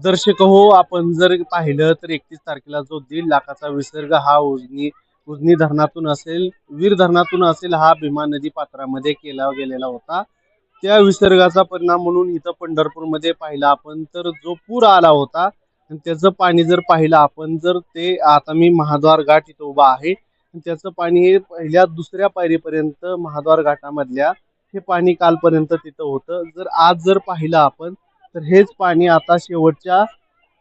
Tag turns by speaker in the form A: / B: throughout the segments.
A: दर्शक हो, आपण जर पाहिलं तर 31 तारखेला जो 1.5 लाखाचा विसर्ग हा उजनी धरणातून असेल, वीर धरणातून असेल, हा भीमा नदी पात्रामध्ये केला गेलेला होता. त्या विसर्गाचा परिणाम म्हणून इथं पंढरपूरमध्ये पाहिला आपण तर जो पूर आला होता आणि त्याचं पाणी जर पाहिलं आपण जर ते आता मी महाद्वार घाट इथं उभा आहे आणि त्याचं पाणी हे पहिल्या दुसऱ्या पायरीपर्यंत महाद्वार घाटामधल्या हे पाणी कालपर्यंत तिथं होतं. जर आज जर पाहिलं आपण तर हेच पाणी आता शेवटच्या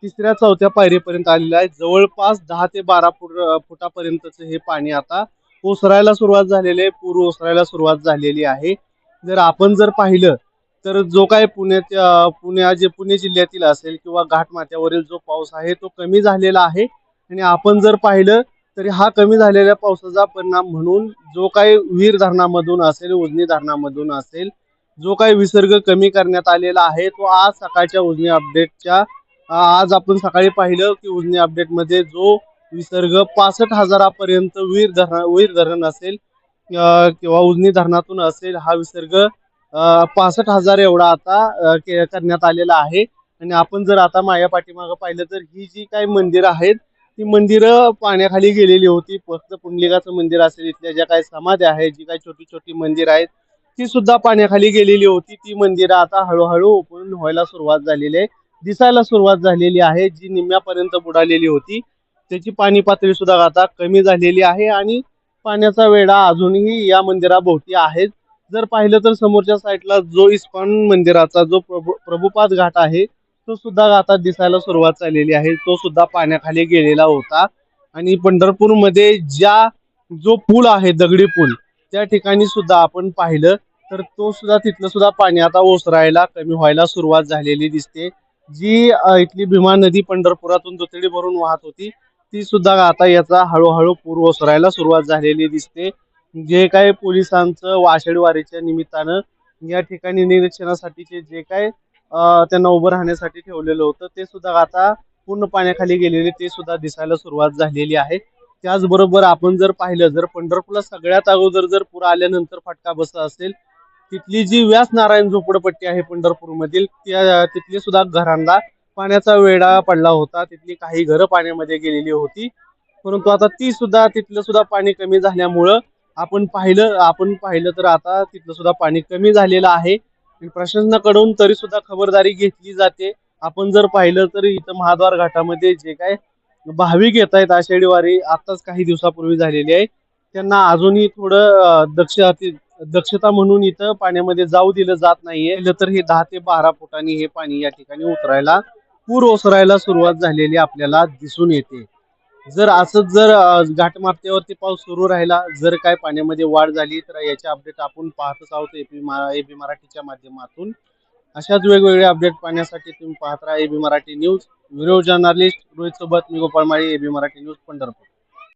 A: तिसऱ्या चौथ्या पायरीपर्यंत आलेलं आहे. जवळपास 10 ते 12 फुटापर्यंतच हे पाणी आता ओसरायला सुरुवात झालेली आहे. पूर ओसरायला सुरुवात झालेली आहे. जर आपण जर पाहिलं तर जो काय पुणे जिल्ह्यातील असेल किंवा घाटमाथ्यावरील जो पाऊस आहे तो कमी झालेला आहे आणि आपण जर पाहिलं तरी हा कमी झालेल्या पावसाचा परिणाम म्हणून जो काही वीर धरणामधून असेल, उजनी धरणामधून असेल, जो काही विसर्ग कमी करण्यात आलेला आहे तो आज सकाळच्या उजनी अपडेटच्या आज आपण सकाळी पाहिलं की उजनी अपडेटमध्ये जो विसर्ग 65,000पर्यंत वीर धरण असेल किंवा उजनी धरणातून असेल हा विसर्ग 65,000 एवढा आता करण्यात आलेला आहे. आणि आपण जर आता माझ्या पाठीमागं पाहिलं तर ही जी काही मंदिरं आहेत ती मंदिरं पाण्याखाली गेलेली होती. फक्त पुंडलिकाचं मंदिर असेल, इथल्या ज्या काही समाध्या आहेत, जी काही छोटी छोटी मंदिरं आहेत ती सुद्धा पाण्याखाली गेलेली होती. ती मंदिरं आता हळूहळू ओपन व्हायला सुरुवात झालेली आहे, दिसायला सुरुवात झालेली आहे. जी निम्म्यापर्यंत बुडालेली होती त्याची पाणी पातळी सुद्धा आता कमी झालेली आहे आणि पाण्याचा वेढा अजूनही या मंदिराभोवती आहे. जर पाहिलं तर समोरच्या साईडला जो इस्कॉन मंदिराचा जो प्रभुपाद घाट आहे तो सुद्धा आता दिसायला सुरुवात झालेली आहे. तो सुद्धा पाण्याखाली गेलेला होता आणि पंढरपूरमध्ये जो पूल आहे दगडी पूल त्या ठिकाणी सुद्धा आपण पाहिलं तर तो सुद्धा तिथलं सुद्धा पाणी आता ओसरायला कमी व्हायला सुरुवात झालेली दिसते. जी इथली भीमा नदी पंढरपुरातून दुथडी भरून वाहत होती ती सुद्धा आता याचा हळूहळू पूर ओसरायला सुरुवात झालेली दिसते. जे काही पोलिसांचं आषाढी वारीच्या निमित्तानं या ठिकाणी निरीक्षणासाठीचे जे काय त्यांना उभं राहण्यासाठी ठेवलेलं होतं ते सुद्धा आता पूर्ण पाण्याखाली गेलेले ते सुद्धा दिसायला सुरुवात झालेली आहे. त्याचबरोबर आपण जर पाहिलं जर पंढरपूरला सगळ्यात अगोदर जर पूर आल्यानंतर फटका बसत असेल तिथली जी व्यास नारायण झोपडपट्टी आहे पंढरपूरमधील त्या तिथली सुद्धा घरांना पाण्याचा वेढा पडला होता. तिथली काही घरं पाण्यामध्ये गेलेली होती परंतु आता ती सुद्धा तिथलं सुद्धा पाणी कमी झाल्यामुळं आपण पाहिलं तर आता तिथलं सुद्धा पाणी कमी झालेलं आहे. प्रशासनाकडून तरी सुद्धा खबरदारी घेतली जाते. आपण जर पाहिलं तर इथं महाद्वार घाटामध्ये जे काय भाविक येत आहेत आषाढी वारी आताच काही दिवसापूर्वी झालेली आहे त्यांना अजूनही थोडं दक्षता म्हणून इथं पाण्यामध्ये जाऊ दिलं जात नाहीये. तर हे 10 ते 12 फुटांनी हे पाणी या ठिकाणी उतरायला पूर ओसरायला सुरुवात झालेली आपल्याला दिसून येते. जर असंच जर घाटमाथ्यावरती पाऊस सुरू राहिला जर काय पाण्यामध्ये वाढ झाली तर याचे अपडेट आपण पाहतच आहोत एबी मराठीच्या माध्यमातून. अशाच वेगवेगळे अपडेट पाहण्यासाठी तुम्ही पाहत राहा AB Marathi news. Video journalist Rohit सोबत मी गोपाळ माळी, एबी मराठी न्यूज पंढरपूर.